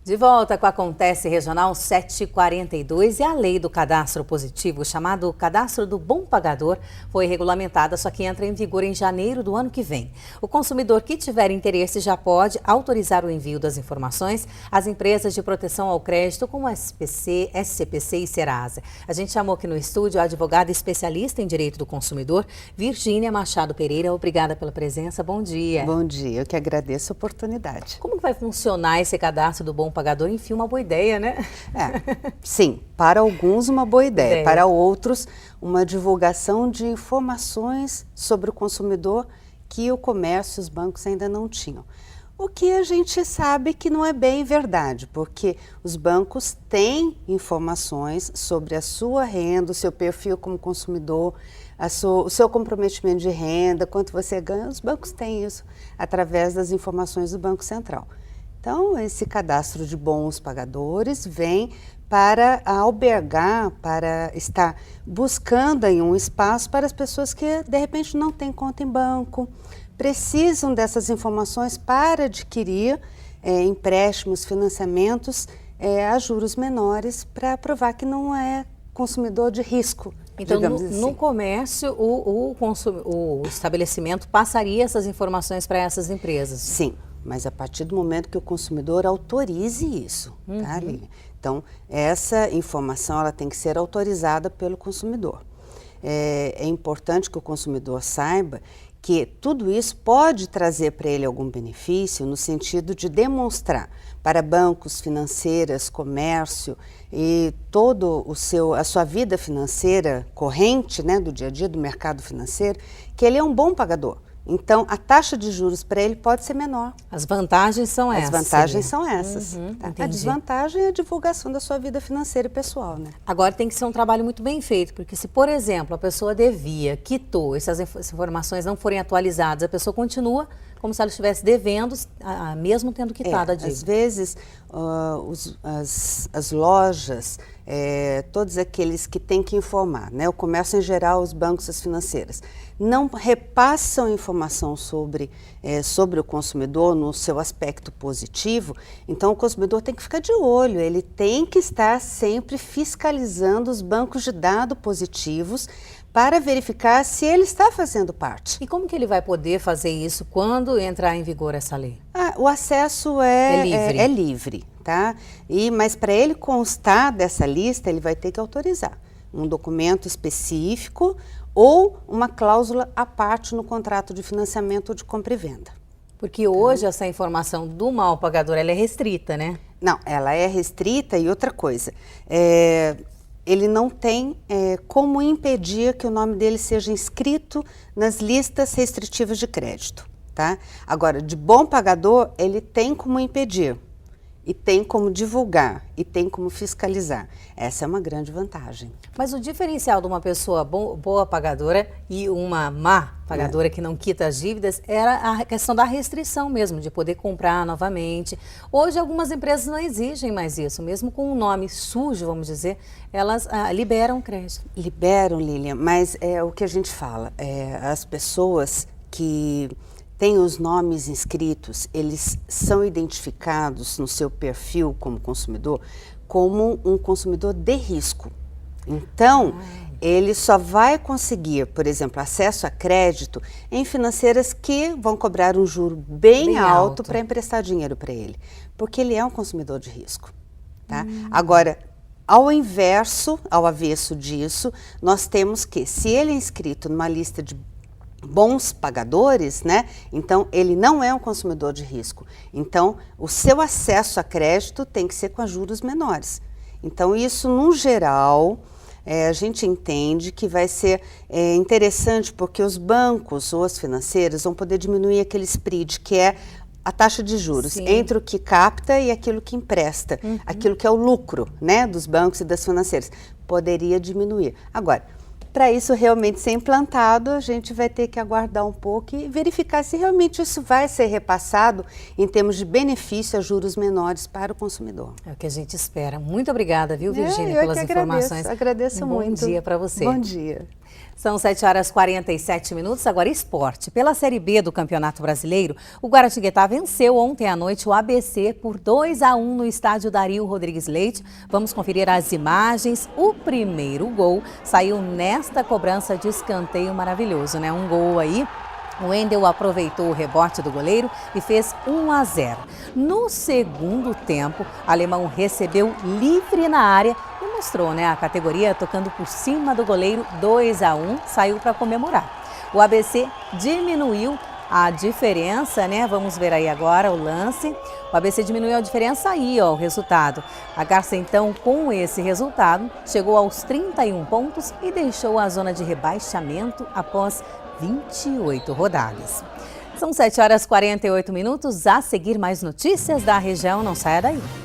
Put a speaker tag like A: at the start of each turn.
A: De volta com a Acontece Regional 742 e a lei do cadastro positivo, chamado Cadastro do Bom Pagador, foi regulamentada, só que entra em vigor em janeiro do ano que vem. O consumidor que tiver interesse já pode autorizar o envio das informações às empresas de proteção ao crédito como a SPC, SCPC e Serasa. A gente chamou aqui no estúdio a advogada especialista em direito do consumidor, Virgínia Machado Pereira. Obrigada pela presença, bom dia.
B: Bom dia, eu que agradeço a oportunidade.
A: Como que vai funcionar esse cadastro do Bom Pagador? Enfim, uma boa ideia, né?
B: Sim, para alguns uma boa ideia, para outros uma divulgação de informações sobre o consumidor que o comércio e os bancos ainda não tinham. O que a gente sabe que não é bem verdade, porque os bancos têm informações sobre a sua renda, o seu perfil como consumidor, o seu comprometimento de renda, quanto você ganha, os bancos têm isso através das informações do Banco Central. Então, esse cadastro de bons pagadores vem para albergar, para estar buscando aí um espaço para as pessoas que, de repente, não têm conta em banco, precisam dessas informações para adquirir empréstimos, financiamentos a juros menores, para provar que não é consumidor de risco.
A: Então, no comércio, o estabelecimento passaria essas informações para essas empresas?
B: Sim. Mas a partir do momento que o consumidor autorize isso, tá, Lilian? Então, essa informação ela tem que ser autorizada pelo consumidor. É importante que o consumidor saiba que tudo isso pode trazer para ele algum benefício no sentido de demonstrar para bancos, financeiras, comércio e todo a sua vida financeira corrente, né, do dia a dia, do mercado financeiro, que ele é um bom pagador. Então, a taxa de juros para ele pode ser menor.
A: As vantagens são essas.
B: As vantagens são essas.
A: Tá?
B: A desvantagem é a divulgação da sua vida financeira e pessoal, né?
A: Agora tem que ser um trabalho muito bem feito, porque se, por exemplo, a pessoa devia, quitou, essas informações não forem atualizadas, a pessoa continua como se ela estivesse devendo, mesmo tendo quitado a dívida.
B: Às vezes, as lojas, todos aqueles que têm que informar, né? O comércio em geral, os bancos, as financeiras, não repassam informação sobre o consumidor no seu aspecto positivo, então o consumidor tem que ficar de olho, ele tem que estar sempre fiscalizando os bancos de dados positivos para verificar se ele está fazendo parte.
A: E como que ele vai poder fazer isso quando entrar em vigor essa lei?
B: O acesso é livre, tá? Mas para ele constar dessa lista, ele vai ter que autorizar um documento específico ou uma cláusula à parte no contrato de financiamento ou de compra e venda.
A: Porque hoje essa informação do mal pagador ela é restrita, né?
B: Não, ela é restrita e outra coisa, ele não tem como impedir que o nome dele seja inscrito nas listas restritivas de crédito, tá? Agora, de bom pagador, ele tem como impedir, e tem como divulgar, e tem como fiscalizar. Essa é uma grande vantagem.
A: Mas o diferencial de uma pessoa boa pagadora e uma má pagadora que não quita as dívidas era a questão da restrição mesmo, de poder comprar novamente. Hoje algumas empresas não exigem mais isso, mesmo com um nome sujo, vamos dizer, elas liberam crédito.
B: Liberam, Lilian, mas é o que a gente fala, as pessoas que têm os nomes inscritos, eles são identificados no seu perfil como consumidor como um consumidor de risco. Então, ele só vai conseguir, por exemplo, acesso a crédito em financeiras que vão cobrar um juro bem alto para emprestar dinheiro para ele, porque ele é um consumidor de risco, tá? Agora, ao avesso disso, nós temos que, se ele é inscrito numa lista de bons pagadores, né? Então, ele não é um consumidor de risco. Então, o seu acesso a crédito tem que ser com juros menores. Então, isso, no geral, a gente entende que vai ser interessante porque os bancos ou as financeiras vão poder diminuir aquele spread, que é a taxa de juros entre o que capta e aquilo que empresta, aquilo que é o lucro, né, dos bancos e das financeiras, poderia diminuir. Agora, para isso realmente ser implantado, a gente vai ter que aguardar um pouco e verificar se realmente isso vai ser repassado em termos de benefício a juros menores para o consumidor.
A: É o que a gente espera. Muito obrigada, viu, Virgínia, pelas informações.
B: Agradeço muito.
A: Bom dia para você.
B: Bom dia.
A: São 7h47, agora esporte. Pela Série B do Campeonato Brasileiro, o Guaratinguetá venceu ontem à noite o ABC por 2-1 no estádio Dario Rodrigues Leite. Vamos conferir as imagens. O primeiro gol saiu nesta cobrança de escanteio maravilhoso, né? Um gol aí. O Wendel aproveitou o rebote do goleiro e fez 1-0. No segundo tempo, o alemão recebeu livre na área e mostrou, né, a categoria tocando por cima do goleiro. 2-1, saiu para comemorar. O ABC diminuiu a diferença, né? Vamos ver aí agora o lance. O ABC diminuiu a diferença aí, ó, o resultado. A Garça, então, com esse resultado, chegou aos 31 pontos e deixou a zona de rebaixamento após 28 rodadas. São 7h48. A seguir, mais notícias da região. Não saia daí.